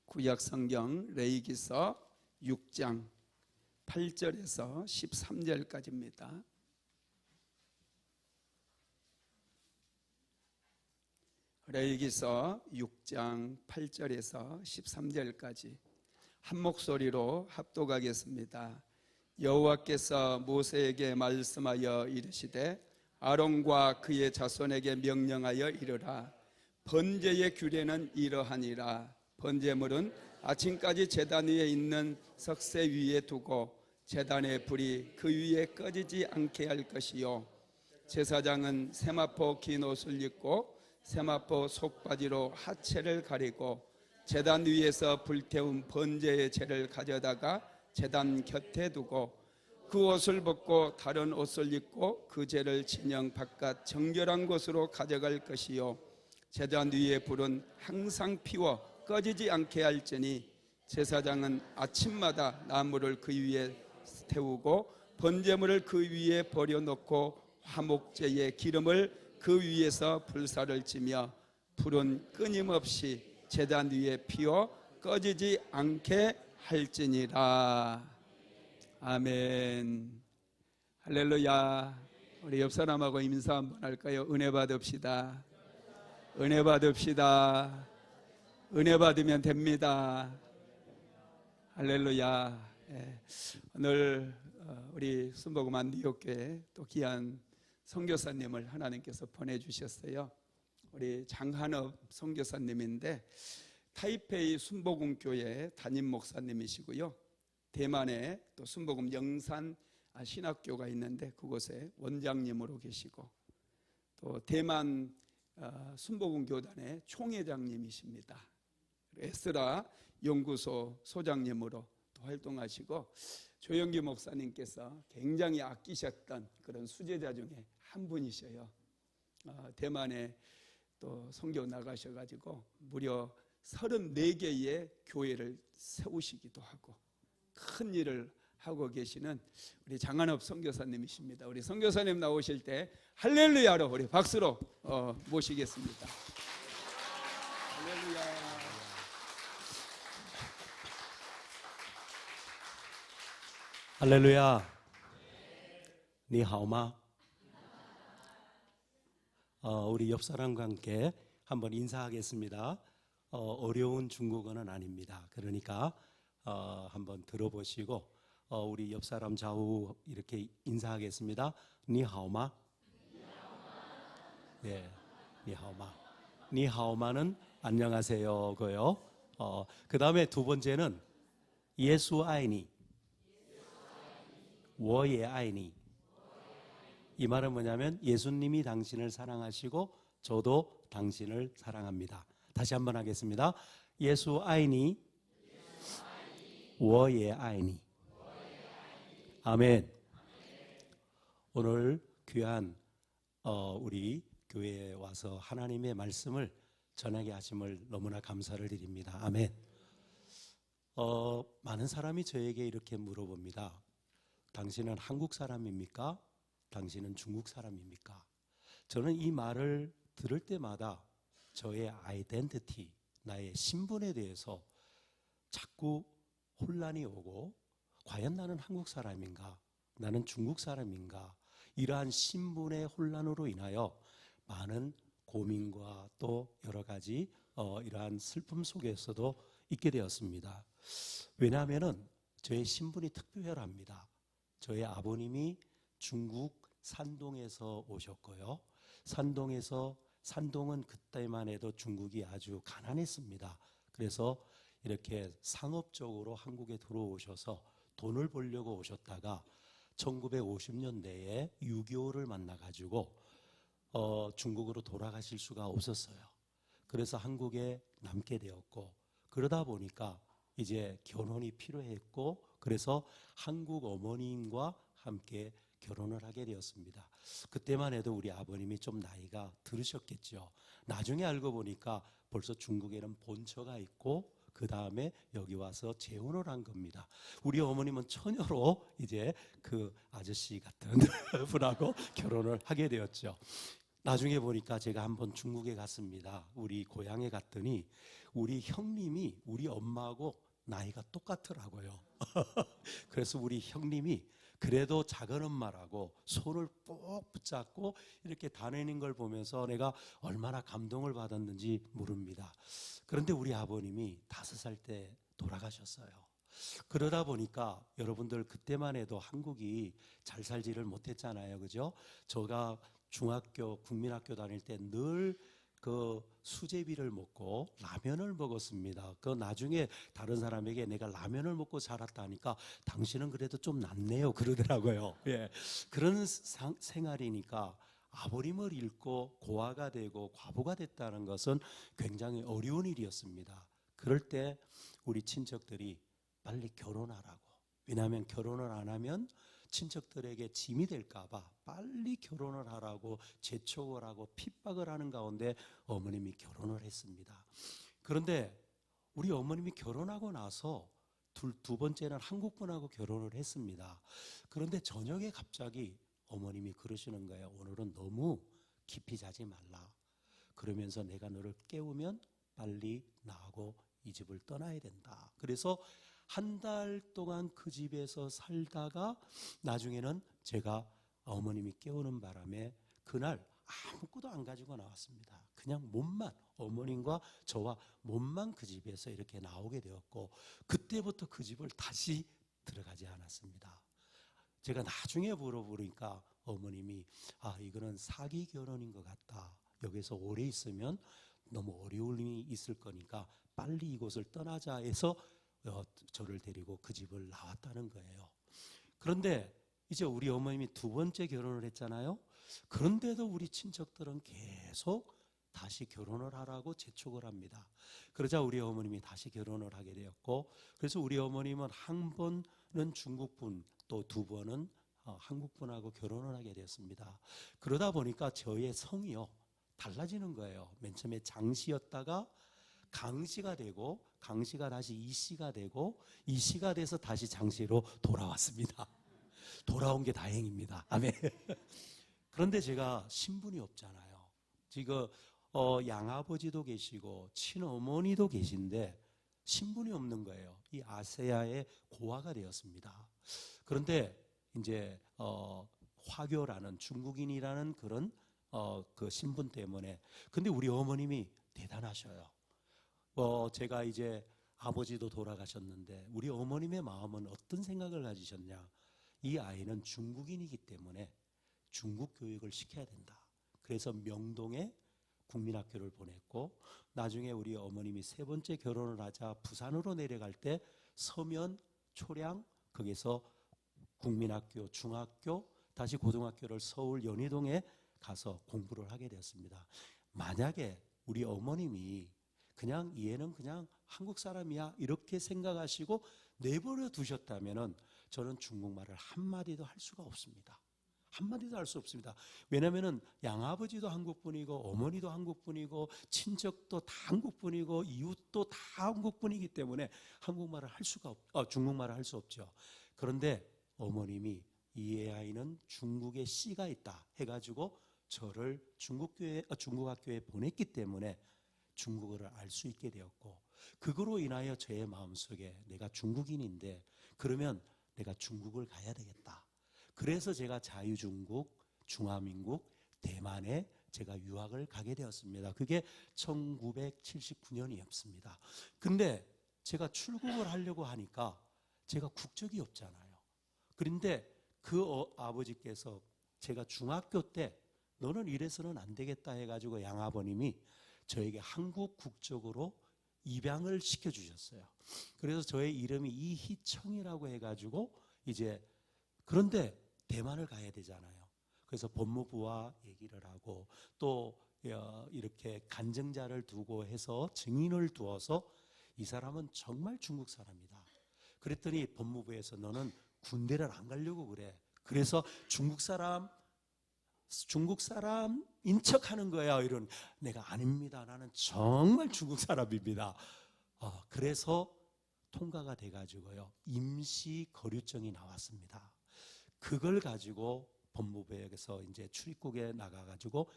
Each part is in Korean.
구약 성경 레위기서 6장 8절에서 13절까지입니다. 레위기서 6장 8절에서 13절까지 한 목소리로 합독하겠습니다. 여호와께서 모세에게 말씀하여 이르시되 아론과 그의 자손에게 명령하여 이르라. 번제의 규례는 이러하니라. 번제물은 아침까지 제단 위에 있는 석쇠 위에 두고 제단의 불이 그 위에 꺼지지 않게 할 것이요, 제사장은 세마포 긴 옷을 입고 세마포 속바지로 하체를 가리고 제단 위에서 불태운 번제의 재를 가져다가 제단 곁에 두고 그 옷을 벗고 다른 옷을 입고 그 재를 진영 바깥 정결한 곳으로 가져갈 것이요, 제단 위의 불은 항상 피워 꺼지지 않게 할지니 제사장은 아침마다 나무를 그 위에 태우고 번제물을 그 위에 버려놓고 화목제의 기름을 그 위에서 불사를 지며 불은 끊임없이 제단 위에 피워 꺼지지 않게 할지니라. 아멘. 할렐루야. 우리 옆 사람하고 인사 한번 할까요? 은혜 받읍시다. 은혜 받읍시다. 은혜 받으면 됩니다. 할렐루야. 예. 오늘 우리 순복음 안디옥교회 또 귀한 선교사님을 하나님께서 보내주셨어요. 우리 장한업 선교사님인데 타이페이 순복음교회 담임 목사님이시고요, 대만에 또 순복음 영산 신학교가 있는데 그곳에 원장님으로 계시고, 또 대만 순복음교단의 총회장님이십니다. 에스라 연구소 소장님으로 또 활동하시고, 조영기 목사님께서 굉장히 아끼셨던 그런 수제자 중에 한 분이셔요. 대만에 또 선교 나가셔가지고 무려 34개의 교회를 세우시기도 하고 큰 일을 하고 계시는 우리 장한업 선교사님이십니다. 우리 선교사님 나오실 때 할렐루야로 우리 박수로 모시겠습니다. 할렐루야. 할렐루야. 니하오마. 우리 옆 사람과 함께 한번 인사하겠습니다. 어려운 중국어는 아닙니다. 그러니까 한번 들어보시고 우리 옆 사람 좌우 이렇게 인사하겠습니다. 니하오마. 네, 니하오마. 니하오마는 안녕하세요고요. 그 다음에 두 번째는 예수 아이니. 워예 아이니. 이 말은 뭐냐면 예수님이 당신을 사랑하시고 저도 당신을 사랑합니다. 다시 한번 하겠습니다. 예수 아이니, 워예 아이니. 아멘. 오늘 귀한 우리 교회에 와서 하나님의 말씀을 전하게 하심을 너무나 감사를 드립니다. 아멘. 많은 사람이 저에게 이렇게 물어봅니다. 당신은 한국 사람입니까? 당신은 중국 사람입니까? 저는 이 말을 들을 때마다 저의 아이덴티티, 나의 신분에 대해서 자꾸 혼란이 오고, 과연 나는 한국 사람인가? 나는 중국 사람인가? 이러한 신분의 혼란으로 인하여 많은 고민과 또 여러 가지 이러한 슬픔 속에서도 있게 되었습니다. 왜냐하면 저의 신분이 특별합니다. 저의 아버님이 중국 산동에서 오셨고요, 산동은 그때만 해도 중국이 아주 가난했습니다. 그래서 이렇게 상업적으로 한국에 들어오셔서 돈을 벌려고 오셨다가 1950년대에 6.25를 만나가지고 중국으로 돌아가실 수가 없었어요. 그래서 한국에 남게 되었고, 그러다 보니까 이제 결혼이 필요했고, 그래서 한국 어머님과 함께 결혼을 하게 되었습니다. 그때만 해도 우리 아버님이 좀 나이가 들으셨겠죠. 나중에 알고 보니까 벌써 중국에는 본처가 있고 그 다음에 여기 와서 재혼을 한 겁니다. 우리 어머님은 처녀로 이제 그 아저씨 같은 분하고 결혼을 하게 되었죠. 나중에 보니까 제가 한번 중국에 갔습니다. 우리 고향에 갔더니 우리 형님이 우리 엄마하고 나이가 똑같더라고요. 그래서 우리 형님이 그래도 작은 엄마라고 손을 꼭 붙잡고 이렇게 다니는 걸 보면서 내가 얼마나 감동을 받았는지 모릅니다. 그런데 우리 아버님이 5살 때 돌아가셨어요. 그러다 보니까 여러분들 그때만 해도 한국이 잘 살지를 못했잖아요. 그죠? 제가 중학교, 국민학교 다닐 때 늘 그 수제비를 먹고 라면을 먹었습니다. 그 나중에 다른 사람에게 내가 라면을 먹고 자랐다니까 당신은 그래도 좀 낫네요 그러더라고요. 예. 그런 생활이니까 아버님을 잃고 고아가 되고 과부가 됐다는 것은 굉장히 어려운 일이었습니다. 그럴 때 우리 친척들이 빨리 결혼하라고. 왜냐하면 결혼을 안 하면 친척들에게 짐이 될까봐 빨리 결혼을 하라고 재촉을 하고 핍박을 하는 가운데 어머님이 결혼을 했습니다. 그런데 우리 어머님이 결혼하고 나서 두 번째는 한국분하고 결혼을 했습니다. 그런데 저녁에 갑자기 어머님이 그러시는 거예요. 오늘은 너무 깊이 자지 말라. 그러면서 내가 너를 깨우면 빨리 나하고 이 집을 떠나야 된다. 그래서 한 달 동안 그 집에서 살다가 나중에는 제가 어머님이 깨우는 바람에 그날 아무것도 안 가지고 나왔습니다. 그냥 몸만, 어머님과 저와 몸만 그 집에서 이렇게 나오게 되었고, 그때부터 그 집을 다시 들어가지 않았습니다. 제가 나중에 물어보니까 어머님이 이거는 사기 결혼인 것 같다. 여기서 오래 있으면 너무 어려움이 있을 거니까 빨리 이곳을 떠나자 해서 저를 데리고 그 집을 나왔다는 거예요. 그런데 이제 우리 어머님이 두 번째 결혼을 했잖아요. 그런데도 우리 친척들은 계속 다시 결혼을 하라고 재촉을 합니다. 그러자 우리 어머님이 다시 결혼을 하게 되었고, 그래서 우리 어머님은 한 번은 중국분, 또 두 번은 한국분하고 결혼을 하게 되었습니다. 그러다 보니까 저의 성이요 달라지는 거예요. 맨 처음에 장씨였다가 강씨가 되고, 강씨가 다시 이씨가 되고, 이씨가 돼서 다시 장씨로 돌아왔습니다. 돌아온 게 다행입니다. 아멘. 그런데 제가 신분이 없잖아요. 지금 양아버지도 계시고 친어머니도 계신데 신분이 없는 거예요. 이 아세아의 고아가 되었습니다. 그런데 이제 화교라는 중국인이라는 그런 그 신분 때문에. 근데 우리 어머님이 대단하셔요. 제가 이제 아버지도 돌아가셨는데 우리 어머님의 마음은 어떤 생각을 가지셨냐. 이 아이는 중국인이기 때문에 중국 교육을 시켜야 된다. 그래서 명동에 국민학교를 보냈고, 나중에 우리 어머님이 세 번째 결혼을 하자 부산으로 내려갈 때 서면, 초량, 거기서 국민학교, 중학교, 다시 고등학교를 서울 연희동에 가서 공부를 하게 되었습니다. 만약에 우리 어머님이 그냥 얘는 그냥 한국 사람이야 이렇게 생각하시고 내버려 두셨다면은 저는 중국말을 한마디도 할 수가 없습니다. 한마디도 할 수 없습니다. 왜냐하면 양아버지도 한국분이고 어머니도 한국분이고 친척도 다 한국분이고 이웃도 다 한국분이기 때문에 한국말을 할 수가 중국말을 할 수 없죠. 그런데 어머님이 이 아이는 중국에 씨가 있다 해가지고 저를 중국학교에 보냈기 때문에 중국어를 알 수 있게 되었고, 그거로 인하여 저의 마음속에 내가 중국인인데 그러면 내가 중국을 가야 되겠다. 그래서 제가 자유중국, 중화민국, 대만에 제가 유학을 가게 되었습니다. 그게 1979년이었습니다. 근데 제가 출국을 하려고 하니까 제가 국적이 없잖아요. 그런데 그 아버지께서 제가 중학교 때 너는 이래서는 안 되겠다 해가지고 양아버님이 저에게 한국 국적으로 입양을 시켜주셨어요. 그래서 저의 이름이 이희청이라고 해가지고 이제, 그런데 대만을 가야 되잖아요. 그래서 법무부와 얘기를 하고 또 이렇게 간증자를 두고 해서 증인을 두어서 이 사람은 정말 중국 사람이다. 그랬더니 법무부에서 너는 군대를 안 가려고 그래. 그래서 중국 사람인 척하는 거야. 이런, 내가 아닙니다. 나는 정말 중국 사람입니다. 그래서 통과가 돼가지고요 임시 거류증이 나왔습니다. 그걸 가지고 법무부에서 이제 출입국에 나가가지고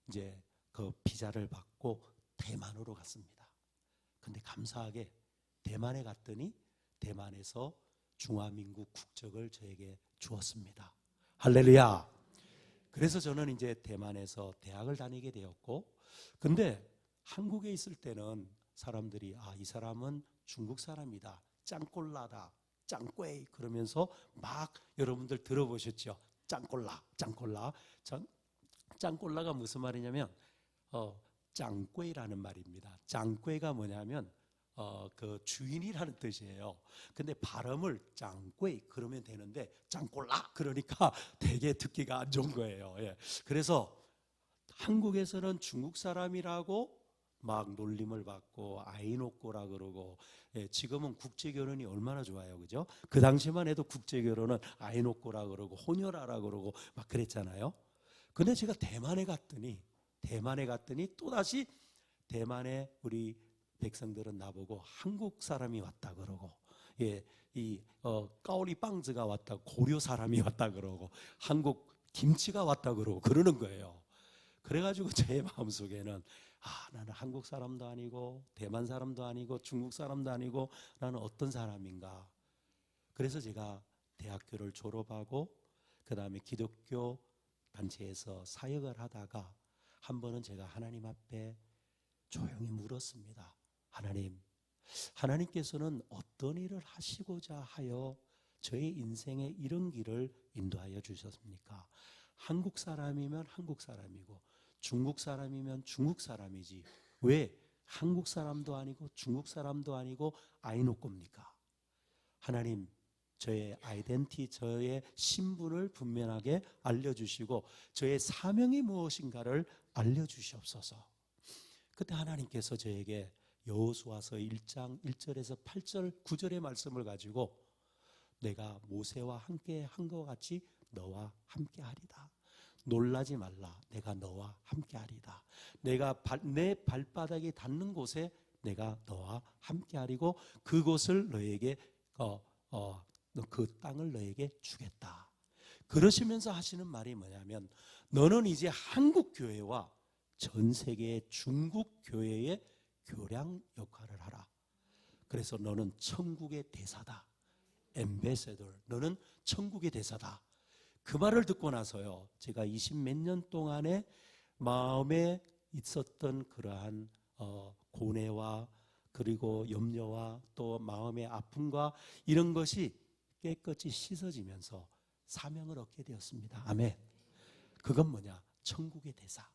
이제 그 비자를 받고 대만으로 갔습니다. 근데 감사하게 대만에 갔더니 대만에서 중화민국 국적을 저에게 주었습니다. 할렐루야. 그래서 저는 이제 대만에서 대학을 다니게 되었고, 근데 한국에 있을 때는 사람들이 이 사람은 중국 사람이다, 짱꼴라다, 짱꼬이 그러면서 막 여러분들 들어보셨죠? 짱꼴라. 짱꼴라가 무슨 말이냐면 짱꼬이라는 말입니다. 짱꼬이가 뭐냐면 그 주인이라는 뜻이에요. 근데 발음을 짱꼬이 그러면 되는데 짱꼴라 그러니까 되게 듣기가 안 좋은 거예요. 예. 그래서 한국에서는 중국 사람이라고 막 놀림을 받고 아이노꼬라 그러고, 예, 지금은 국제결혼이 얼마나 좋아요, 그죠? 그 당시만 해도 국제결혼은 아이노꼬라 그러고 호녀라라 그러고 막 그랬잖아요. 근데 제가 대만에 갔더니 또다시 대만에 우리 백성들은 나보고 한국 사람이 왔다 그러고, 예, 까오리 빵즈가 왔다, 고려 사람이 왔다 그러고, 한국 김치가 왔다 그러고 그러는 거예요. 그래가지고 제 마음속에는 나는 한국 사람도 아니고 대만 사람도 아니고 중국 사람도 아니고 나는 어떤 사람인가. 그래서 제가 대학교를 졸업하고 그 다음에 기독교 단체에서 사역을 하다가 한 번은 제가 하나님 앞에 조용히 물었습니다. 하나님께서는 어떤 일을 하시고자 하여 저의 인생에 이런 길을 인도하여 주셨습니까? 한국 사람이면 한국 사람이고 중국 사람이면 중국 사람이지 왜 한국 사람도 아니고 중국 사람도 아니고 아이노꼬입니까? 하나님, 저의 아이덴티, 저의 신분을 분명하게 알려주시고 저의 사명이 무엇인가를 알려주시옵소서. 그때 하나님께서 저에게 여호수아서 1장 1절에서 8절 9절의 말씀을 가지고 내가 모세와 함께 한 것 같이 너와 함께 하리다. 놀라지 말라. 내가 너와 함께 하리다. 내가 내 발바닥이 닿는 곳에 내가 너와 함께 하리고 그곳을 너에게 그 땅을 너에게 주겠다. 그러시면서 하시는 말이 뭐냐면 너는 이제 한국 교회와 전 세계의 중국 교회의 교량 역할을 하라. 그래서 너는 천국의 대사다. 엠베서더. 너는 천국의 대사다. 그 말을 듣고 나서요, 제가 20몇 년 동안에 마음에 있었던 그러한 고뇌와 그리고 염려와 또 마음의 아픔과 이런 것이 깨끗이 씻어지면서 사명을 얻게 되었습니다. 아멘. 그건 뭐냐? 천국의 대사.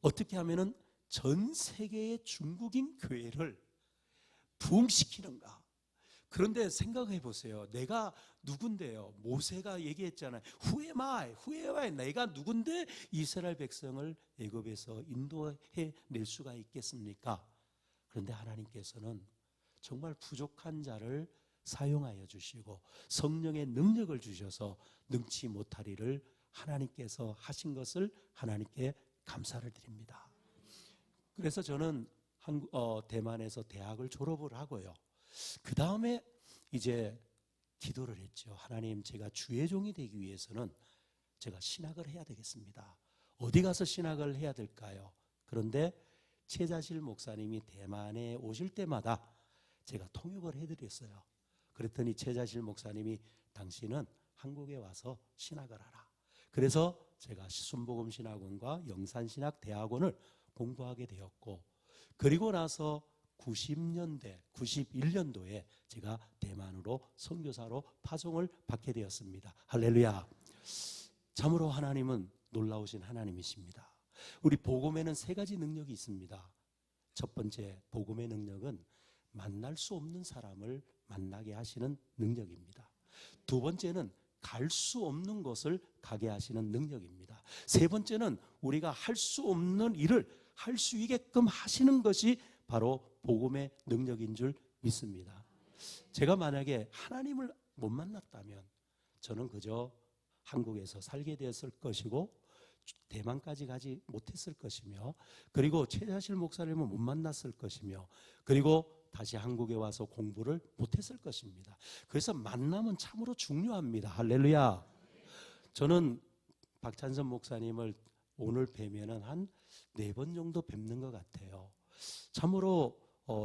어떻게 하면은 전 세계의 중국인 교회를 부흥시키는가? 그런데 생각해 보세요. 내가 누군데요? 모세가 얘기했잖아요. Who am I? 내가 누군데 이스라엘 백성을 애굽에서 인도해 낼 수가 있겠습니까? 그런데 하나님께서는 정말 부족한 자를 사용하여 주시고 성령의 능력을 주셔서 능치 못하리를 하나님께서 하신 것을 하나님께 감사를 드립니다. 그래서 저는 대만에서 대학을 졸업을 하고요. 그 다음에 이제 기도를 했죠. 하나님, 제가 주의 종이 되기 위해서는 제가 신학을 해야 되겠습니다. 어디 가서 신학을 해야 될까요? 그런데 최자실 목사님이 대만에 오실 때마다 제가 통역을 해드렸어요. 그랬더니 최자실 목사님이 당신은 한국에 와서 신학을 하라. 그래서 제가 순복음신학원과 영산신학대학원을 공부하게 되었고, 그리고 나서 90년대, 91년도에 제가 대만으로 선교사로 파송을 받게 되었습니다. 할렐루야. 참으로 하나님은 놀라우신 하나님이십니다. 우리 복음에는 세 가지 능력이 있습니다. 첫 번째, 복음의 능력은 만날 수 없는 사람을 만나게 하시는 능력입니다. 두 번째는 갈 수 없는 곳을 가게 하시는 능력입니다. 세 번째는 우리가 할 수 없는 일을 할 수 있게끔 하시는 것이 바로 복음의 능력인 줄 믿습니다. 제가 만약에 하나님을 못 만났다면 저는 그저 한국에서 살게 되었을 것이고 대만까지 가지 못했을 것이며, 그리고 최자실 목사님을 못 만났을 것이며, 그리고 다시 한국에 와서 공부를 못했을 것입니다. 그래서 만남은 참으로 중요합니다. 할렐루야. 저는 박찬선 목사님을 오늘 뵈면은 한 4번 정도 뵙는 것 같아요. 참으로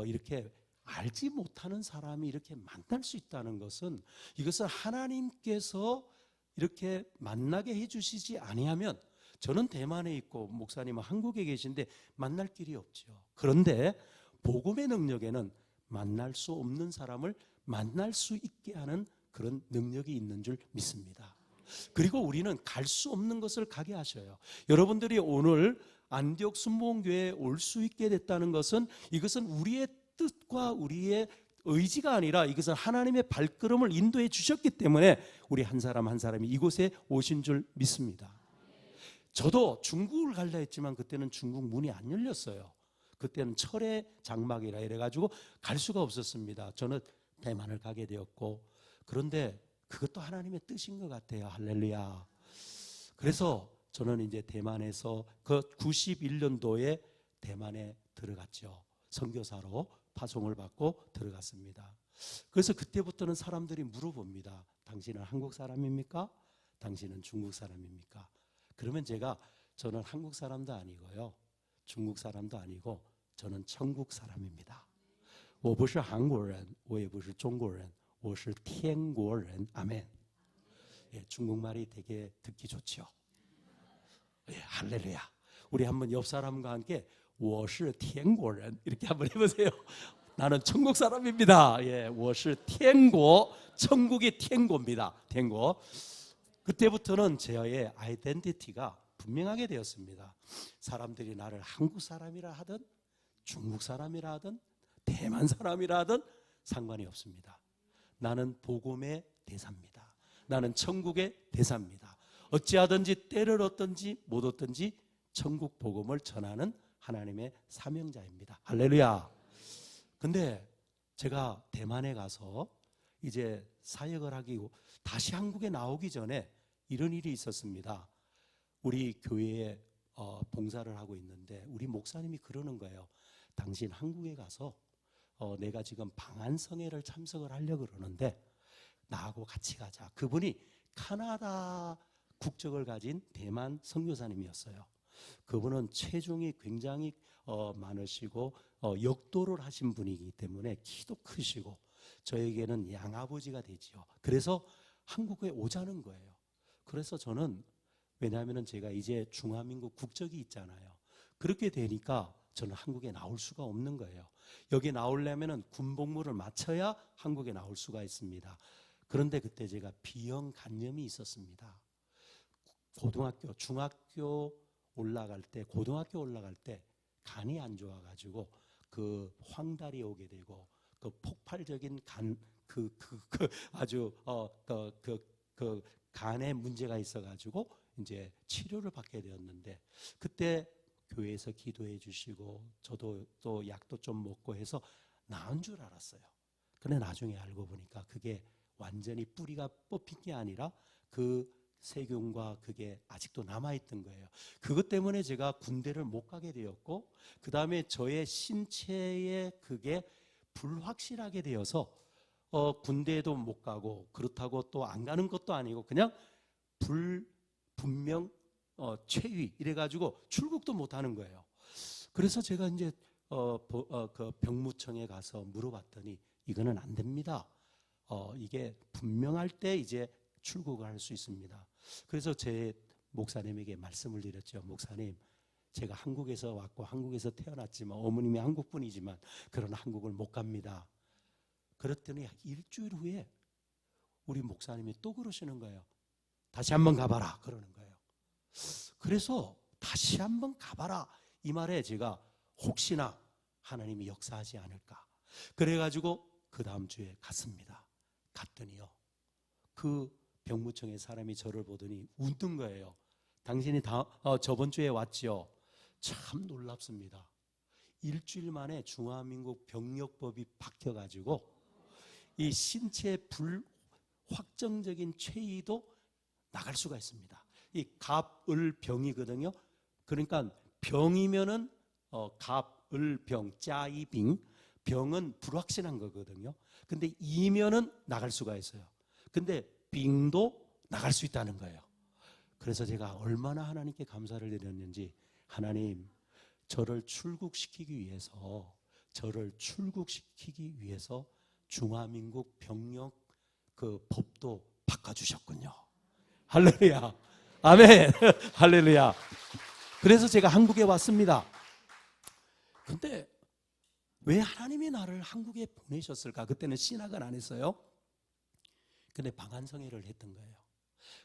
이렇게 알지 못하는 사람이 이렇게 만날 수 있다는 것은, 이것은 하나님께서 이렇게 만나게 해주시지 아니하면, 저는 대만에 있고 목사님은 한국에 계신데 만날 길이 없죠. 그런데 복음의 능력에는 만날 수 없는 사람을 만날 수 있게 하는 그런 능력이 있는 줄 믿습니다. 그리고 우리는 갈 수 없는 것을 가게 하셔요. 여러분들이 오늘 안디옥 순복음교회에 올 수 있게 됐다는 것은, 이것은 우리의 뜻과 우리의 의지가 아니라 이것은 하나님의 발걸음을 인도해 주셨기 때문에 우리 한 사람 한 사람이 이곳에 오신 줄 믿습니다. 저도 중국을 갈라 했지만 그때는 중국 문이 안 열렸어요. 그때는 철의 장막이라 이래가지고 갈 수가 없었습니다. 저는 대만을 가게 되었고, 그런데 그것도 하나님의 뜻인 것 같아요. 할렐루야. 그래서 저는 이제 대만에서 그 91년도에 대만에 들어갔죠. 선교사로 파송을 받고 들어갔습니다. 그래서 그때부터는 사람들이 물어봅니다. 당신은 한국 사람입니까? 당신은 중국 사람입니까? 그러면 저는 한국 사람도 아니고요, 중국 사람도 아니고 저는 천국 사람입니다. 我不是韩国人,我也不是中国人,我是天国人. 아멘. 예, 중국말이 되게 듣기 좋죠. 예, 할렐루야. 우리 한번 옆 사람과 함께 我是天国人 이렇게 한번 해보세요. 나는 천국 사람입니다. 예, 我是天国, 천국이天国입니다. 天国. 그때부터는 저의 아이덴티티가 분명하게 되었습니다. 사람들이 나를 한국 사람이라 하든 중국 사람이라 하든 대만 사람이라 하든 상관이 없습니다. 나는 복음의 대사입니다. 나는 천국의 대사입니다. 어찌하든지 때를 얻든지 못 얻든지 천국 복음을 전하는 하나님의 사명자입니다. 할렐루야. 근데 제가 대만에 가서 이제 사역을 하기, 다시 한국에 나오기 전에 이런 일이 있었습니다. 우리 교회에 봉사를 하고 있는데 우리 목사님이 그러는 거예요. 당신 한국에 가서 내가 지금 방한성회를 참석을 하려고 그러는데 나하고 같이 가자. 그분이 카나다 국적을 가진 대만 선교사님이었어요. 그분은 체중이 굉장히 많으시고 역도를 하신 분이기 때문에 키도 크시고 저에게는 양아버지가 되지요. 그래서 한국에 오자는 거예요. 그래서 저는, 왜냐하면 제가 이제 중화민국 국적이 있잖아요. 그렇게 되니까 저는 한국에 나올 수가 없는 거예요. 여기 나오려면 군복무를 마쳐야 한국에 나올 수가 있습니다. 그런데 그때 제가 B형 간염이 있었습니다. 고등학교, 중학교 올라갈 때, 고등학교 올라갈 때 간이 안 좋아가지고 그 황달이 오게 되고 그 폭발적인 아주 간에 문제가 있어가지고 이제 치료를 받게 되었는데, 그때 교회에서 기도해 주시고 저도 또 약도 좀 먹고 해서 나은 줄 알았어요. 근데 나중에 알고 보니까 그게 완전히 뿌리가 뽑힌 게 아니라 그 세균과 그게 아직도 남아있던 거예요. 그것 때문에 제가 군대를 못 가게 되었고, 그 다음에 저의 신체에 그게 불확실하게 되어서 군대에도 못 가고, 그렇다고 또 안 가는 것도 아니고 그냥 분명 최위 이래가지고 출국도 못 하는 거예요. 그래서 제가 이제 그 병무청에 가서 물어봤더니 이거는 안 됩니다. 이게 분명할 때 이제 출국을 할 수 있습니다. 그래서 제 목사님에게 말씀을 드렸죠. 목사님, 제가 한국에서 왔고 한국에서 태어났지만 어머님이 한국 분이지만 그러나 한국을 못 갑니다. 그랬더니 일주일 후에 우리 목사님이 또 그러시는 거예요. 다시 한번 가봐라 그러는 거예요. 그래서 다시 한번 가봐라 이 말에 제가 혹시나 하나님이 역사하지 않을까, 그래가지고 그 다음 주에 갔습니다. 갔더니요, 그 병무청의 사람이 저를 보더니 웃는 거예요. 당신이 저번 주에 왔죠? 참 놀랍습니다. 일주일 만에 중화민국 병력법이 바뀌어가지고 이 신체 불확정적인 체위도 나갈 수가 있습니다. 이 갑을병이거든요. 그러니까 병이면은 갑을병, 짜이빙, 병은 불확실한 거거든요. 근데 이면은 나갈 수가 있어요. 근데 빙도 나갈 수 있다는 거예요. 그래서 제가 얼마나 하나님께 감사를 드렸는지, 하나님, 저를 출국시키기 위해서 저를 출국시키기 위해서 중화민국 병력 그 법도 바꿔주셨군요. 할렐루야. 아멘. 할렐루야. 그래서 제가 한국에 왔습니다. 근데 왜 하나님이 나를 한국에 보내셨을까? 그때는 신학은 안 했어요. 근데 방한성회를 했던 거예요.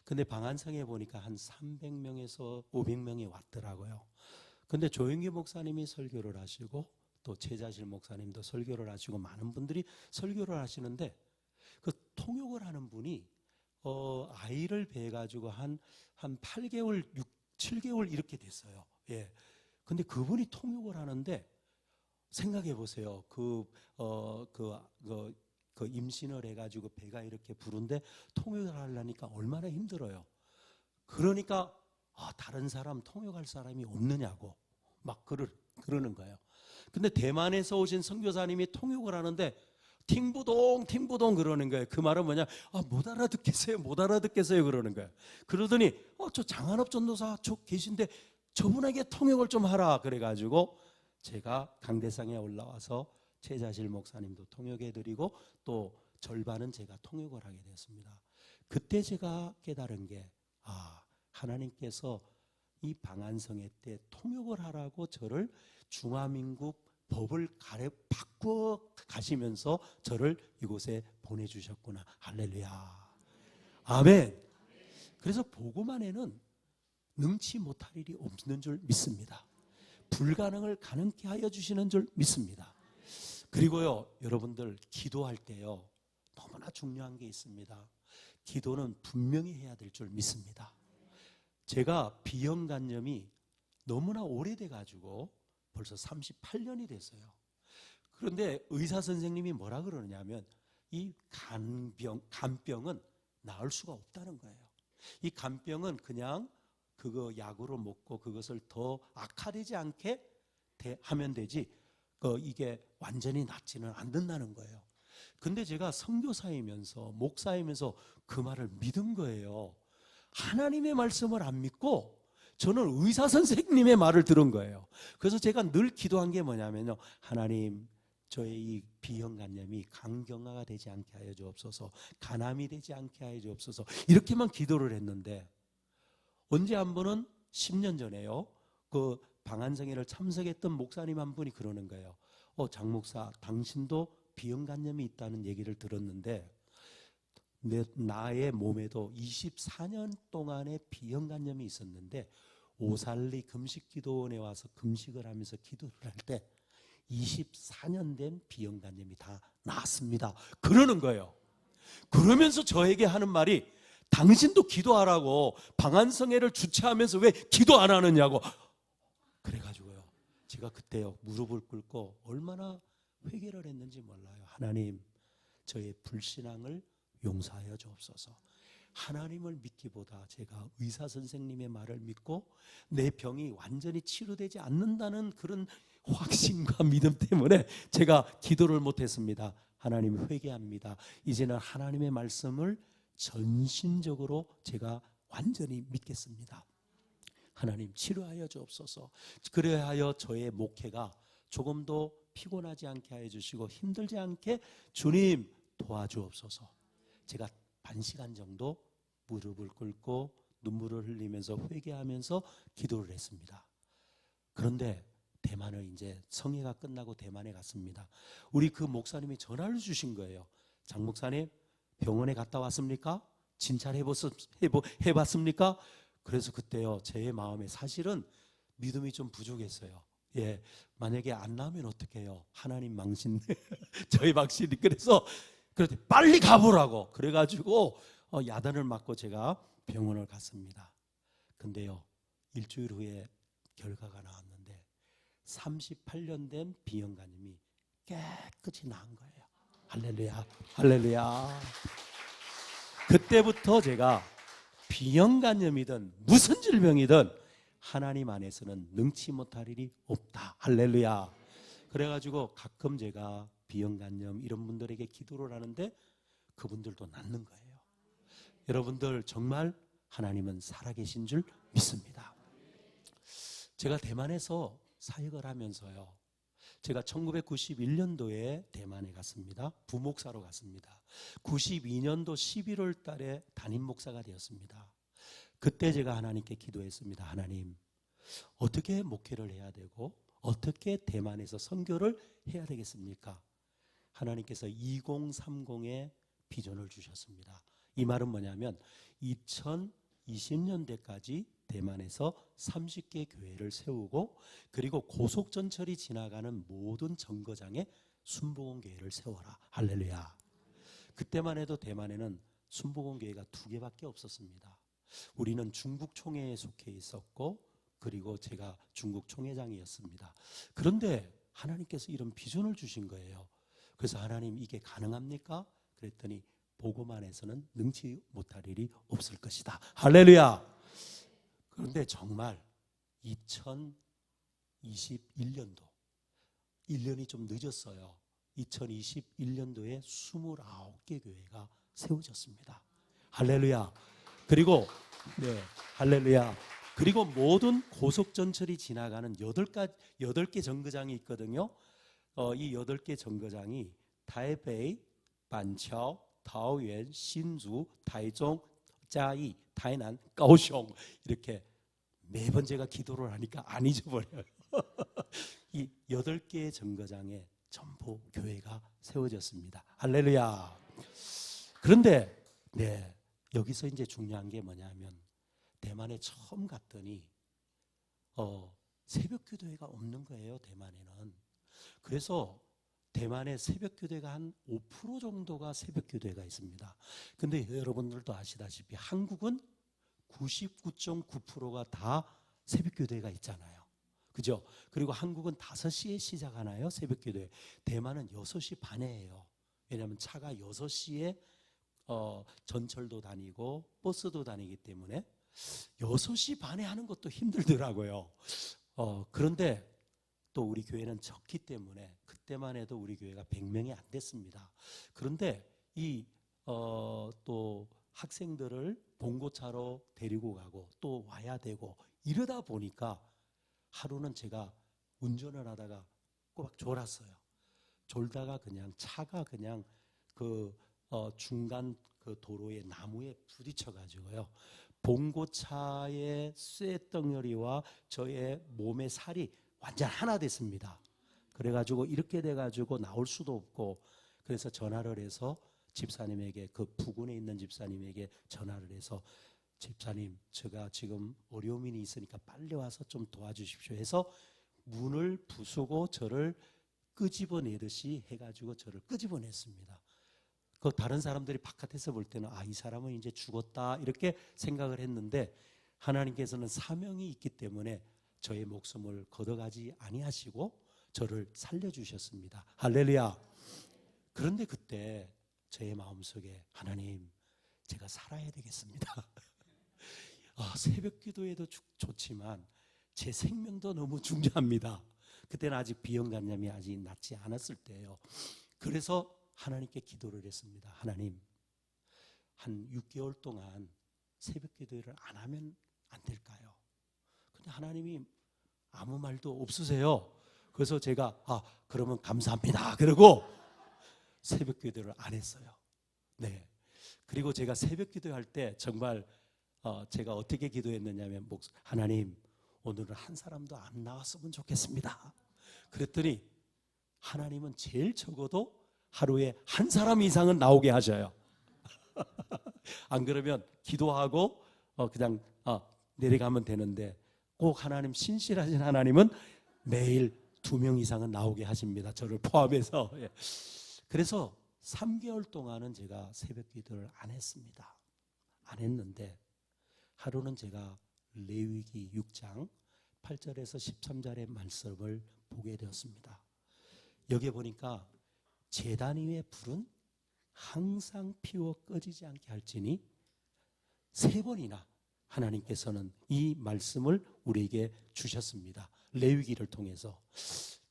근데 방한성회 보니까 한 300명에서 500명이 왔더라고요. 근데 조영기 목사님이 설교를 하시고 또 최자실 목사님도 설교를 하시고 많은 분들이 설교를 하시는데 그 통역을 하는 분이 아이를 배가지고 한 8개월, 7개월 이렇게 됐어요. 예. 근데 그분이 통역을 하는데 생각해 보세요. 그 임신을 해가지고 배가 이렇게 부른데 통역을 하려니까 얼마나 힘들어요. 그러니까 다른 사람 통역할 사람이 없느냐고 막 그러는 거예요. 근데 대만에서 오신 선교사님이 통역을 하는데 팅부동 그러는 거예요. 그 말은 뭐냐? 못 알아듣겠어요 그러는 거예요. 그러더니 저 장한업 전도사 저 계신데 저분에게 통역을 좀 하라 그래가지고 제가 강대상에 올라와서 최자실 목사님도 통역해드리고 또 절반은 제가 통역을 하게 됐습니다. 그때 제가 깨달은 게 하나님께서 이 방한성회 때 통역을 하라고 저를 중화민국 법을 바꾸어 가시면서 저를 이곳에 보내주셨구나. 할렐루야. 아멘. 그래서 복음안에는 능치 못할 일이 없는 줄 믿습니다. 불가능을 가능케 하여 주시는 줄 믿습니다. 그리고요, 여러분들 기도할 때요, 너무나 중요한 게 있습니다. 기도는 분명히 해야 될 줄 믿습니다. 제가 비형간염이 너무나 오래돼 가지고 벌써 38년이 됐어요. 그런데 의사 선생님이 뭐라 그러냐면 이 간병은 나을 수가 없다는 거예요. 이 간병은 그냥 그거 약으로 먹고 그것을 더 악화되지 않게 하면 되지 이게 완전히 낫지는 않는다는 거예요. 근데 제가 선교사이면서 목사이면서 그 말을 믿은 거예요. 하나님의 말씀을 안 믿고 저는 의사 선생님의 말을 들은 거예요. 그래서 제가 늘 기도한 게 뭐냐면요, 하나님 저의 이 비형간염이 간경화가 되지 않게 하여 주옵소서, 간암이 되지 않게 하여 주옵소서, 이렇게만 기도를 했는데 언제 한 번은 10년 전에요, 그 방한성회를 참석했던 목사님 한 분이 그러는 거예요. 장 목사, 당신도 비형간염이 있다는 얘기를 들었는데 나의 몸에도 24년 동안의 비형간염이 있었는데 오살리 금식기도원에 와서 금식을 하면서 기도를 할 때 24년 된 비형간염이 다 나았습니다. 그러는 거예요. 그러면서 저에게 하는 말이 당신도 기도하라고 방한성회를 주최하면서 왜 기도 안 하느냐고. 그래가지고요, 제가 그때요 무릎을 꿇고 얼마나 회개를 했는지 몰라요. 하나님, 저의 불신앙을 용서하여 주옵소서. 하나님을 믿기보다 제가 의사 선생님의 말을 믿고 내 병이 완전히 치료되지 않는다는 그런 확신과 믿음 때문에 제가 기도를 못했습니다. 하나님, 회개합니다. 이제는 하나님의 말씀을 전심적으로 제가 완전히 믿겠습니다. 하나님, 치료하여 주옵소서. 그래야 하여 저의 목회가 조금 더 피곤하지 않게 하여 주시고 힘들지 않게 주님 도와주옵소서. 제가 반 시간 정도 무릎을 꿇고 눈물을 흘리면서 회개하면서 기도를 했습니다. 그런데 대만을 이제 성회가 끝나고 대만에 갔습니다. 우리 그 목사님이 전화를 주신 거예요. 장 목사님, 병원에 갔다 왔습니까? 진찰해봤습니까? 그래서 그때요, 제 마음에 사실은 믿음이 좀 부족했어요. 예, 만약에 안 나오면 어떡해요? 하나님 망신, 저희 망신이. 그래서 빨리 가보라고 그래가지고 야단을 맞고 제가 병원을 갔습니다. 근데요, 일주일 후에 결과가 나왔는데 38년 된 비형간염이 깨끗이 나은 거예요. 할렐루야, 할렐루야. 그때부터 제가 비형간염이든 무슨 질병이든 하나님 안에서는 능치 못할 일이 없다. 할렐루야. 그래가지고 가끔 제가 비형간염 이런 분들에게 기도를 하는데 그분들도 낫는 거예요. 여러분들 정말 하나님은 살아계신 줄 믿습니다. 제가 대만에서 사역을 하면서요, 제가 1991년도에 대만에 갔습니다. 부목사로 갔습니다. 92년도 11월 달에 담임 목사가 되었습니다. 그때 제가 하나님께 기도했습니다. 하나님, 어떻게 목회를 해야 되고 어떻게 대만에서 선교를 해야 되겠습니까? 하나님께서 2030의 비전을 주셨습니다. 이 말은 뭐냐면 2020년대까지 대만에서 30개 교회를 세우고 그리고 고속전철이 지나가는 모든 정거장에 순복음 교회를 세워라. 할렐루야. 그때만 해도 대만에는 순복음 교회가 2개밖에 없었습니다. 우리는 중국 총회에 속해 있었고 그리고 제가 중국 총회장이었습니다. 그런데 하나님께서 이런 비전을 주신 거예요. 그래서 하나님, 이게 가능합니까? 그랬더니 보고만 해서는 능치 못할 일이 없을 것이다. 할렐루야. 그런데 정말 2021년도 1년이 좀 늦었어요. 2021년도에 29개 교회가 세워졌습니다. 할렐루야. 그리고 할렐루야. 그리고 모든 고속전철이 지나가는 8개 정거장이 있거든요. 이 8개 정거장이 타이베이, 반차오, 타오유엔, 신주, 타이종, 짜이, 타이난, 가오슝 이렇게 매번 제가 기도를 하니까 안 잊어버려요. 이 8개의 정거장에 전부 교회가 세워졌습니다. 할렐루야. 그런데 여기서 이제 중요한 게 뭐냐면 대만에 처음 갔더니 새벽 기도회가 없는 거예요. 대만에는. 그래서 대만의 새벽 교대가 한 5% 정도가 새벽 교대가 있습니다. 근데 여러분들도 아시다시피 한국은 99.9%가 다 새벽 교대가 있잖아요. 그죠? 그리고 한국은 5시에 시작하나요? 새벽 교대. 대만은 6시 반에 해요. 왜냐하면 차가 6시에 전철도 다니고 버스도 다니기 때문에 6시 반에 하는 것도 힘들더라고요. 그런데 또 우리 교회는 적기 때문에 그때만 해도 우리 교회가 100명이 안 됐습니다. 그런데 또 학생들을 봉고차로 데리고 가고 또 와야 되고 이러다 보니까 하루는 제가 운전을 하다가 꼬박 졸았어요. 졸다가 그냥 차가 그냥 그 중간 그 도로에 나무에 부딪혀 가지고요. 봉고차의 쇠덩어리와 저의 몸의 살이 완전 하나 됐습니다. 그래가지고 이렇게 돼가지고 나올 수도 없고 그래서 전화를 해서 집사님에게 그 부근에 있는 집사님에게 전화를 해서 집사님 제가 지금 어려움이 있으니까 빨리 와서 좀 도와주십시오 해서 문을 부수고 저를 끄집어내듯이 해가지고 저를 끄집어냈습니다. 그 다른 사람들이 바깥에서 볼 때는 이 사람은 이제 죽었다 이렇게 생각을 했는데 하나님께서는 사명이 있기 때문에 저의 목숨을 걷어가지 아니하시고 저를 살려주셨습니다. 할렐루야. 그런데 그때 저의 마음속에 하나님 제가 살아야 되겠습니다. 새벽 기도에도 좋지만 제 생명도 너무 중요합니다. 그때는 아직 비형간염이 아직 낫지 않았을 때예요. 그래서 하나님께 기도를 했습니다. 하나님 한 6개월 동안 새벽 기도를 안 하면 안 될까요? 근데 하나님이 아무 말도 없으세요. 그래서 제가 그러면 감사합니다. 그러고 새벽 기도를 안 했어요. 네. 그리고 제가 새벽 기도할 때 정말 제가 어떻게 기도했느냐면 하나님 오늘은 한 사람도 안 나왔으면 좋겠습니다. 그랬더니 하나님은 제일 적어도 하루에 한 사람 이상은 나오게 하셔요. 안 그러면 기도하고 그냥 내려가면 되는데 꼭 하나님 신실하신 하나님은 매일 2명 이상은 나오게 하십니다. 저를 포함해서. 그래서 3개월 동안은 제가 새벽 기도를 안 했습니다. 안 했는데 하루는 제가 레위기 6장 8절에서 13절의 말씀을 보게 되었습니다. 여기 보니까 제단 위의 불은 항상 피워 꺼지지 않게 할지니 3번이나 하나님께서는 이 말씀을 우리에게 주셨습니다. 레위기를 통해서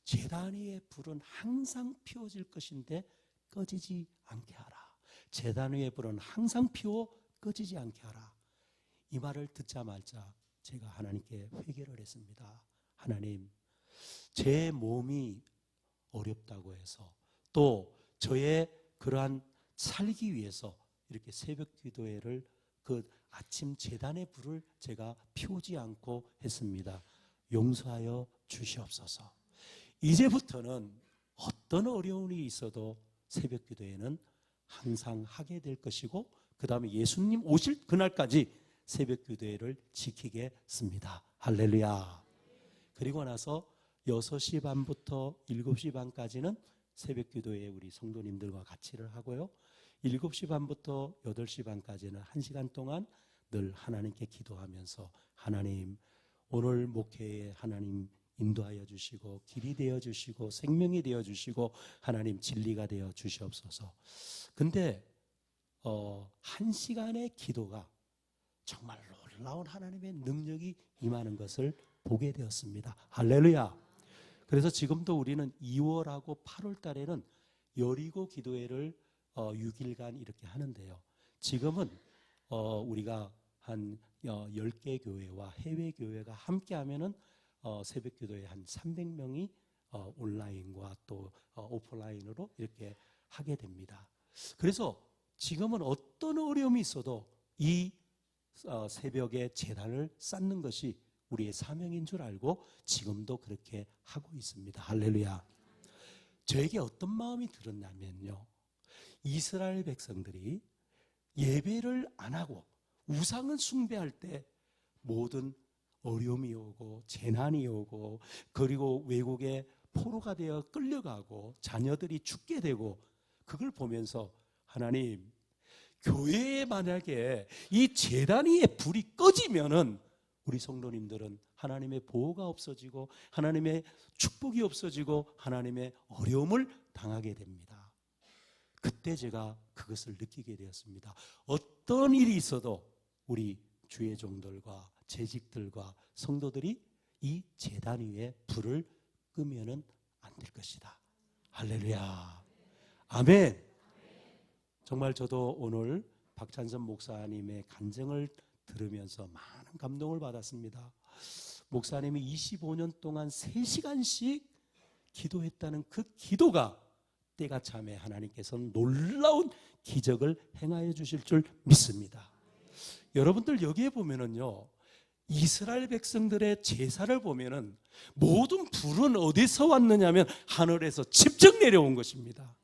제단 위의 불은 항상 피워질 것인데 꺼지지 않게 하라. 제단 위의 불은 항상 피워 꺼지지 않게 하라. 이 말을 듣자마자 제가 하나님께 회개를 했습니다. 하나님, 제 몸이 어렵다고 해서 또 저의 그러한 살기 위해서 이렇게 새벽 기도회를 그 아침 제단의 불을 제가 피우지 않고 했습니다. 용서하여 주시옵소서. 이제부터는 어떤 어려움이 있어도 새벽 기도회는 항상 하게 될 것이고 그 다음에 예수님 오실 그날까지 새벽 기도회를 지키겠습니다. 할렐루야. 그리고 나서 6시 반부터 7시 반까지는 새벽 기도회에 우리 성도님들과 같이를 하고요. 7시 반부터 8시 반까지는 1시간 동안 늘 하나님께 기도하면서 하나님 오늘 목회에 하나님 인도하여 주시고 길이 되어 주시고 생명이 되어 주시고 하나님 진리가 되어 주시옵소서. 근데 1시간의 기도가 정말 놀라운 하나님의 능력이 임하는 것을 보게 되었습니다. 할렐루야. 그래서 지금도 우리는 2월하고 8월 달에는 여리고 기도회를 6일간 이렇게 하는데요. 지금은 우리가 한 10개 교회와 해외 교회가 함께 하면은 새벽 기도회 한 300명이 온라인과 또 오프라인으로 이렇게 하게 됩니다. 그래서 지금은 어떤 어려움이 있어도 이 새벽에 제단을 쌓는 것이 우리의 사명인 줄 알고 지금도 그렇게 하고 있습니다. 할렐루야. 저에게 어떤 마음이 들었냐면요. 이스라엘 백성들이 예배를 안 하고 우상을 숭배할 때 모든 어려움이 오고 재난이 오고 그리고 외국에 포로가 되어 끌려가고 자녀들이 죽게 되고 그걸 보면서 하나님 교회에 만약에 이 제단 위에 불이 꺼지면은 우리 성도님들은 하나님의 보호가 없어지고 하나님의 축복이 없어지고 하나님의 어려움을 당하게 됩니다. 그때 제가 그것을 느끼게 되었습니다. 어떤 일이 있어도 우리 주의 종들과 재직들과 성도들이 이 제단 위에 불을 끄면은 안 될 것이다. 할렐루야. 아멘. 정말 저도 오늘 박찬선 목사님의 간증을 들으면서 많은 감동을 받았습니다. 목사님이 25년 동안 3시간씩 기도했다는 그 기도가 때가 참에 하나님께서는 놀라운 기적을 행하여 주실 줄 믿습니다. 여러분들 여기에 보면은요, 이스라엘 백성들의 제사를 보면은 모든 불은 어디서 왔느냐면 하늘에서 직접 내려온 것입니다.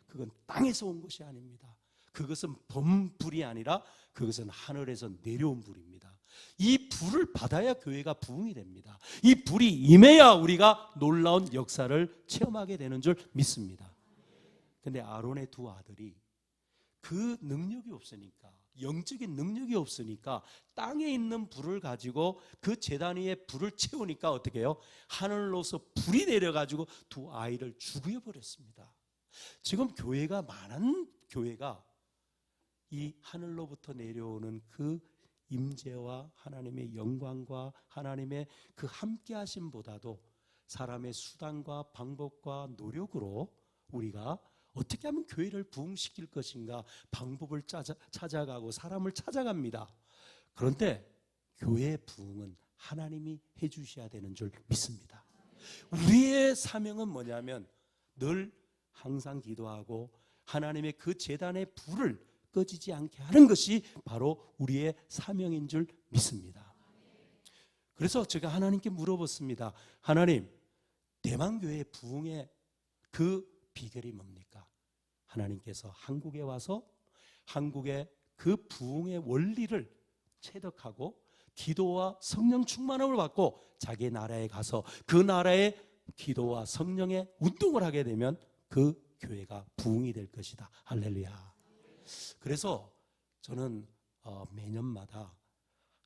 그건 땅에서 온 것이 아닙니다. 그것은 범불이 아니라 그것은 하늘에서 내려온 불입니다. 이 불을 받아야 교회가 부흥이 됩니다. 이 불이 임해야 우리가 놀라운 역사를 체험하게 되는 줄 믿습니다. 근데 아론의 두 아들이 그 능력이 없으니까, 영적인 능력이 없으니까 땅에 있는 불을 가지고 그 제단 위에 불을 채우니까 어떻게 해요? 하늘로서 불이 내려가지고 두 아이를 죽여 버렸습니다. 지금 교회가 많은 교회가 이 하늘로부터 내려오는 그 임재와 하나님의 영광과 하나님의 그 함께 하심보다도 사람의 수단과 방법과 노력으로 우리가 어떻게 하면 교회를 부흥시킬 것인가 방법을 찾아가고 사람을 찾아갑니다. 그런데 교회의 부흥은 하나님이 해주셔야 되는 줄 믿습니다. 우리의 사명은 뭐냐면 늘 항상 기도하고 하나님의 그 제단의 불을 꺼지지 않게 하는 것이 바로 우리의 사명인 줄 믿습니다. 그래서 제가 하나님께 물어봤습니다. 하나님, 대만교회 부흥의 그 비결이 뭡니까? 하나님께서 한국에 와서 한국의 그 부흥의 원리를 체득하고 기도와 성령 충만함을 받고 자기 나라에 가서 그 나라의 기도와 성령의 운동을 하게 되면 그 교회가 부흥이 될 것이다. 할렐루야. 그래서 저는 매년마다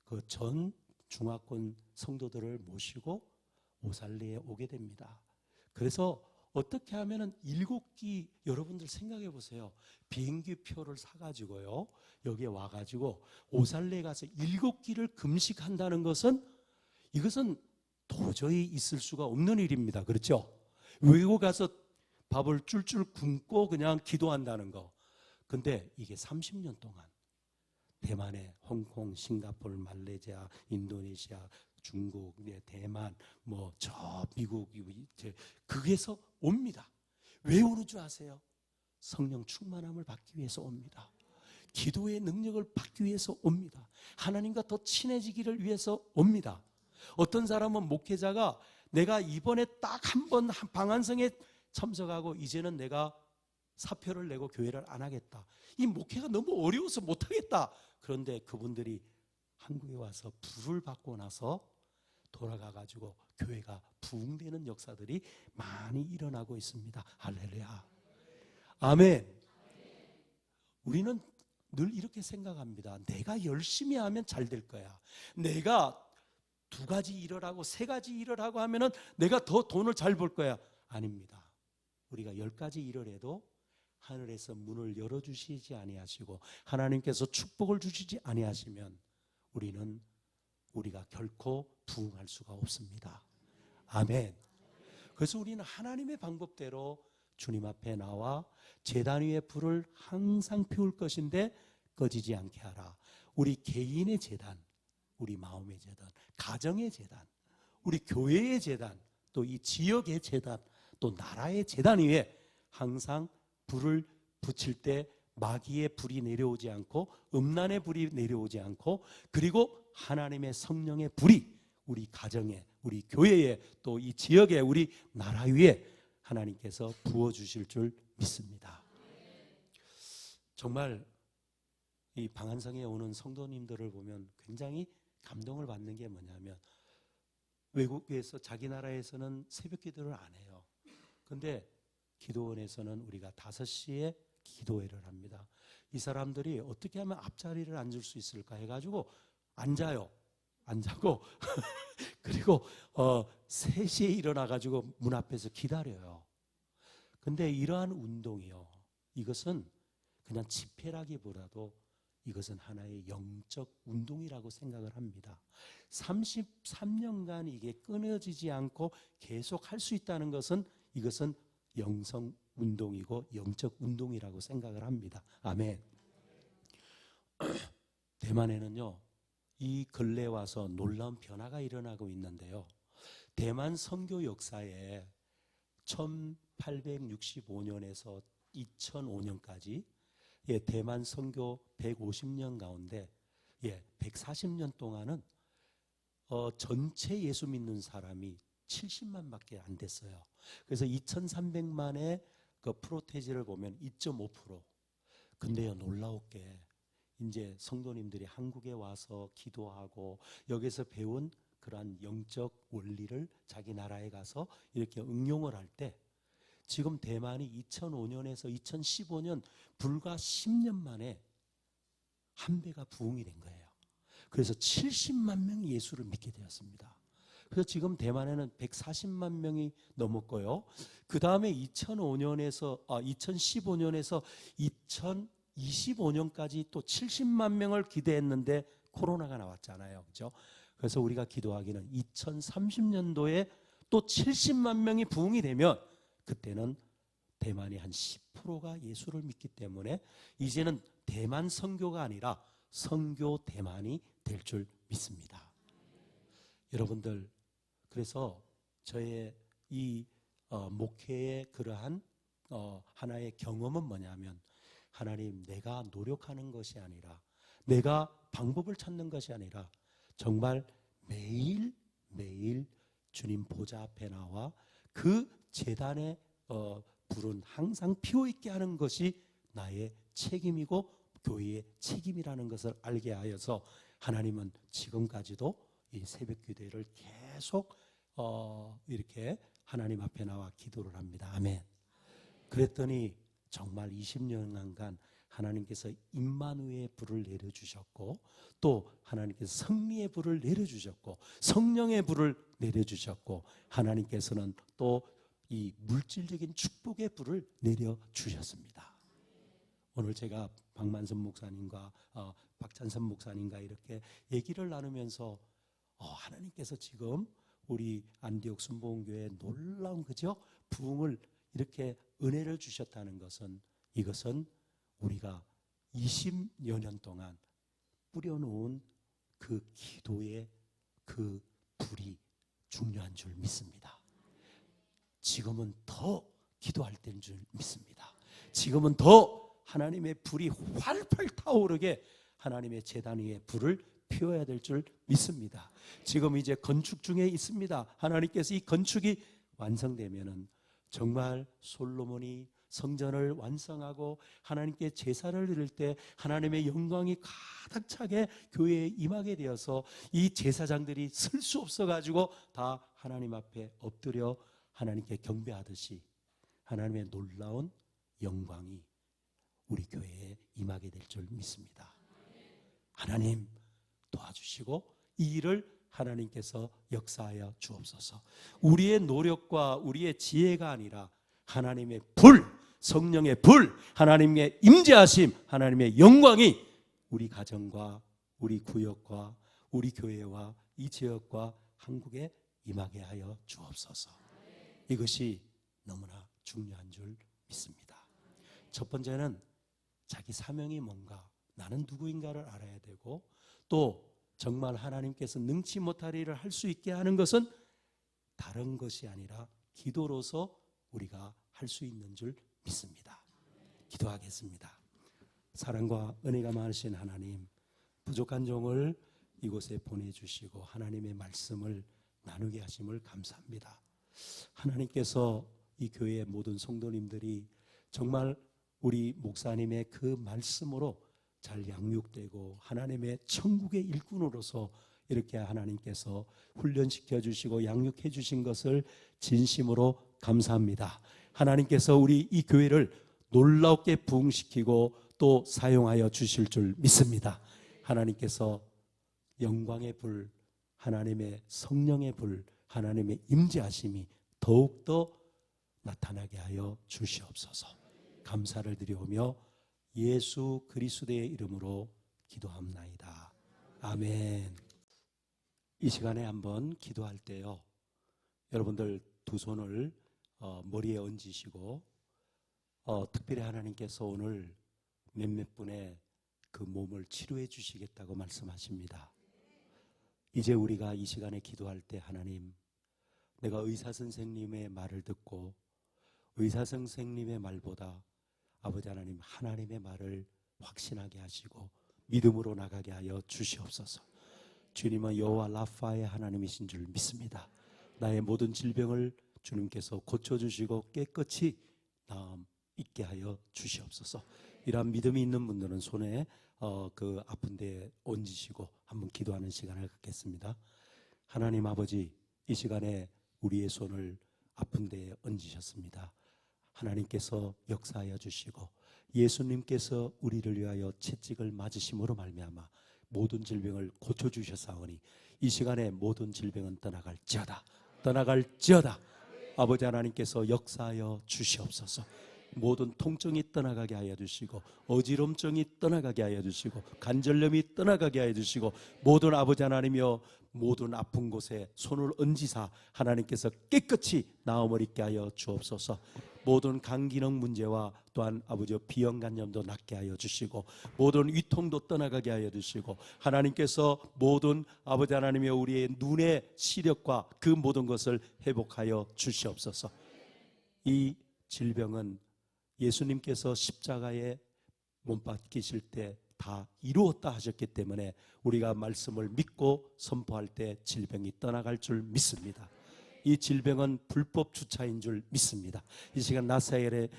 그 전 중화권 성도들을 모시고 오살리에 오게 됩니다. 그래서 어떻게 하면은 7끼, 여러분들 생각해 보세요. 비행기 표를 사가지고요, 여기에 와가지고 오살리에 가서 7끼를 금식한다는 것은, 이것은 도저히 있을 수가 없는 일입니다. 그렇죠? 외국 가서 밥을 쫄쫄 굶고 그냥 기도한다는 거. 근데 이게 30년 동안 대만에 홍콩, 싱가포르, 말레이시아, 인도네시아, 중국, 대만, 뭐 저 미국, 거기에서 옵니다. 왜 오는 줄 아세요? 성령 충만함을 받기 위해서 옵니다. 기도의 능력을 받기 위해서 옵니다. 하나님과 더 친해지기를 위해서 옵니다. 어떤 사람은 목회자가 내가 이번에 딱 한 번 방한성에 참석하고 이제는 내가 사표를 내고 교회를 안 하겠다. 이 목회가 너무 어려워서 못 하겠다. 그런데 그분들이 한국에 와서 불을 받고 나서 돌아가 가지고 교회가 부흥되는 역사들이 많이 일어나고 있습니다. 할렐루야. 아멘. 우리는 늘 이렇게 생각합니다. 내가 열심히 하면 잘 될 거야. 내가 2가지 일을 하고 3가지 일을 하고 하면은 내가 더 돈을 잘 벌 거야. 아닙니다. 우리가 10가지 일을 해도 하늘에서 문을 열어주시지 아니하시고 하나님께서 축복을 주시지 아니하시면 우리가 결코 부흥할 수가 없습니다. 아멘. 그래서 우리는 하나님의 방법대로 주님 앞에 나와 제단 위에 불을 항상 피울 것인데 꺼지지 않게 하라. 우리 개인의 제단, 우리 마음의 제단, 가정의 제단, 우리 교회의 제단, 또 이 지역의 제단, 또 나라의 제단 위에 항상 불을 붙일 때 마귀의 불이 내려오지 않고 음란의 불이 내려오지 않고 그리고 하나님의 성령의 불이 우리 가정에, 우리 교회에, 또 이 지역에, 우리 나라 위에 하나님께서 부어주실 줄 믿습니다. 정말 이 방한성에 오는 성도님들을 보면 굉장히 감동을 받는 게 뭐냐면 외국에서 자기 나라에서는 새벽 기도를 안 해요. 그런데 기도원에서는 우리가 5시에 기도회를 합니다. 이 사람들이 어떻게 하면 앞자리를 앉을 수 있을까 해가지고 앉아요. 안 자고 그리고 3시에 일어나가지고 문 앞에서 기다려요. 근데 이러한 운동이요, 이것은 그냥 집회라기보다도 이것은 하나의 영적 운동이라고 생각을 합니다. 33년간 이게 끊어지지 않고 계속 할 수 있다는 것은 이것은 영성 운동이고 영적 운동이라고 생각을 합니다. 아멘. 대만에는요, 이 근래 와서 놀라운 변화가 일어나고 있는데요. 대만 선교 역사에 1865년에서 2005년까지 대만 선교 150년 가운데 140년 동안은 전체 예수 믿는 사람이 70만밖에 안 됐어요. 그래서 2,300만의 그 프로테지를 보면 2.5%. 근데요, 놀라웠게 이제 성도님들이 한국에 와서 기도하고 여기서 배운 그러한 영적 원리를 자기 나라에 가서 이렇게 응용을 할 때 지금 대만이 2005년에서 2015년 불과 10년 만에 한 배가 부흥이 된 거예요. 그래서 70만 명이 예수를 믿게 되었습니다. 그래서 지금 대만에는 140만 명이 넘었고요. 그 다음에 2015년에서 2025년까지 또 70만 명을 기대했는데 코로나가 나왔잖아요. 그렇죠? 그래서 우리가 기도하기는 2030년도에 또 70만 명이 부흥이 되면 그때는 대만이 한 10%가 예수를 믿기 때문에 이제는 대만 선교가 아니라 선교 대만이 될 줄 믿습니다. 여러분들, 그래서 저의 이 목회의 그러한 하나의 경험은 뭐냐면, 하나님, 내가 노력하는 것이 아니라, 내가 방법을 찾는 것이 아니라 정말 매일 주님 보좌 앞에 나와 그 제단의 불은 항상 피어있게 하는 것이 나의 책임이고 교회의 책임이라는 것을 알게 하여서 하나님은 지금까지도 이 새벽 기도회를 계속 이렇게 하나님 앞에 나와 기도를 합니다. 아멘. 그랬더니 정말 20년간 하나님께서 임마누엘의 불을 내려주셨고, 또 하나님께서 승리의 불을 내려주셨고, 성령의 불을 내려주셨고, 하나님께서는 또 이 물질적인 축복의 불을 내려주셨습니다. 오늘 제가 박만선 목사님과 박찬선 목사님과 이렇게 얘기를 나누면서 하나님께서 지금 우리 안디옥 순복음교회에 놀라운 부흥을 이렇게 은혜를 주셨다는 것은, 이것은 우리가 20여 년 동안 뿌려놓은 그 기도의 그 불이 중요한 줄 믿습니다. 지금은 더 기도할 때인 줄 믿습니다. 지금은 더 하나님의 불이 활활 타오르게 하나님의 제단 위에 불을 피워야 될 줄 믿습니다. 지금 이제 건축 중에 있습니다. 하나님께서 이 건축이 완성되면은 정말 솔로몬이 성전을 완성하고 하나님께 제사를 드릴 때 하나님의 영광이 가득 차게 교회에 임하게 되어서 이 제사장들이 설 수 없어 가지고 다 하나님 앞에 엎드려 하나님께 경배하듯이 하나님의 놀라운 영광이 우리 교회에 임하게 될 줄 믿습니다. 하나님 도와주시고 이 일을 하나님께서 역사하여 주옵소서. 우리의 노력과 우리의 지혜가 아니라 하나님의 불, 성령의 불, 하나님의 임재하심, 하나님의 영광이 우리 가정과 우리 구역과 우리 교회와 이 지역과 한국에 임하게 하여 주옵소서. 이것이 너무나 중요한 줄 믿습니다. 첫 번째는 자기 사명이 뭔가, 나는 누구인가를 알아야 되고, 또 정말 하나님께서 능치 못할 일을 할 수 있게 하는 것은 다른 것이 아니라 기도로서 우리가 할 수 있는 줄 믿습니다. 기도하겠습니다. 사랑과 은혜가 많으신 하나님, 부족한 종을 이곳에 보내주시고 하나님의 말씀을 나누게 하심을 감사합니다. 하나님께서 이 교회의 모든 성도님들이 정말 우리 목사님의 그 말씀으로 잘 양육되고 하나님의 천국의 일꾼으로서 이렇게 하나님께서 훈련시켜 주시고 양육해 주신 것을 진심으로 감사합니다. 하나님께서 우리 이 교회를 놀랍게 부흥시키고 또 사용하여 주실 줄 믿습니다. 하나님께서 영광의 불, 하나님의 성령의 불, 하나님의 임재하심이 더욱더 나타나게 하여 주시옵소서. 감사를 드리오며 예수 그리스도의 이름으로 기도합나이다. 아멘. 이 시간에 한번 기도할 때요, 여러분들 두 손을 머리에 얹으시고 특별히 하나님께서 오늘 몇몇 분의 그 몸을 치료해 주시겠다고 말씀하십니다. 이제 우리가 이 시간에 기도할 때 하나님, 내가 의사 선생님의 말을 듣고 의사 선생님의 말보다 아버지 하나님, 하나님의 말을 확신하게 하시고 믿음으로 나가게 하여 주시옵소서. 주님은 여호와 라파의 하나님이신 줄 믿습니다. 나의 모든 질병을 주님께서 고쳐주시고 깨끗이 나음 있게 하여 주시옵소서. 이러한 믿음이 있는 분들은 손에 그 아픈 데에 얹으시고 한번 기도하는 시간을 갖겠습니다. 하나님 아버지, 이 시간에 우리의 손을 아픈 데에 얹으셨습니다. 하나님께서 역사하여 주시고 예수님께서 우리를 위하여 채찍을 맞으심으로 말미암아 모든 질병을 고쳐주셨사오니 이 시간에 모든 질병은 떠나갈지어다. 떠나갈지어다. 아버지 하나님께서 역사하여 주시옵소서. 모든 통증이 떠나가게 하여 주시고 어지럼증이 떠나가게 하여 주시고 관절염이 떠나가게 하여 주시고 모든 아버지 하나님이여 모든 아픈 곳에 손을 얹으사 하나님께서 깨끗이 나음을 있게 하여 주옵소서. 모든 간기능 문제와 또한 아버지 비형간염도 낫게 하여 주시고 모든 위통도 떠나가게 하여 주시고 하나님께서 모든 아버지 하나님이여 우리의 눈의 시력과 그 모든 것을 회복하여 주시옵소서. 이 질병은 예수님께서 십자가에 못 박히실 때 다 이루었다 하셨기 때문에 우리가 말씀을 믿고 선포할 때 질병이 떠나갈 줄 믿습니다. 이 질병은 불법 주차인 줄 믿습니다. 이 시간 나사엘의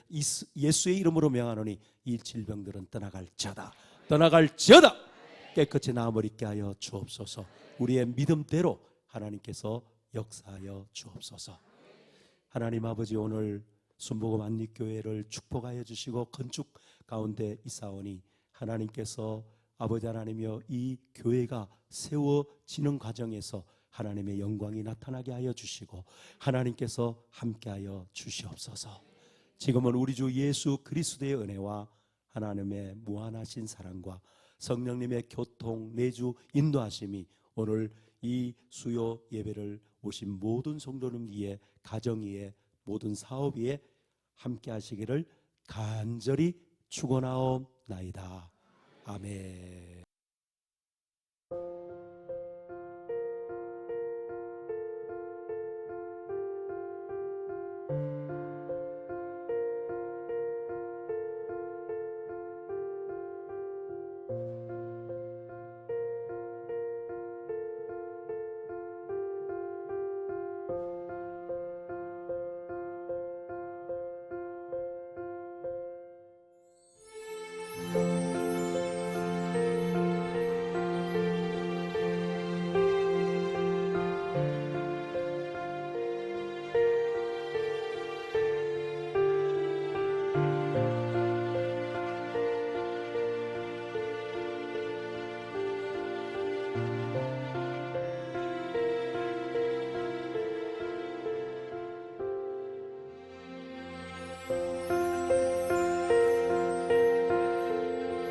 예수의 이름으로 명하노니 이 질병들은 떠나갈지어다. 떠나갈지어다. 깨끗이 나음을 있게 하여 주옵소서. 우리의 믿음대로 하나님께서 역사하여 주옵소서. 하나님 아버지, 오늘 순복음 안리교회를 축복하여 주시고 건축 가운데 있사오니 하나님께서 아버지 하나님이여 이 교회가 세워지는 과정에서 하나님의 영광이 나타나게 하여 주시고 하나님께서 함께하여 주시옵소서. 지금은 우리 주 예수 그리스도의 은혜와 하나님의 무한하신 사랑과 성령님의 교통 내주 인도하심이 오늘 이 수요 예배를 오신 모든 성도님 위에, 가정 위에, 모든 사업 위에 함께 하시기를 간절히 축원하옵나이다. 아멘.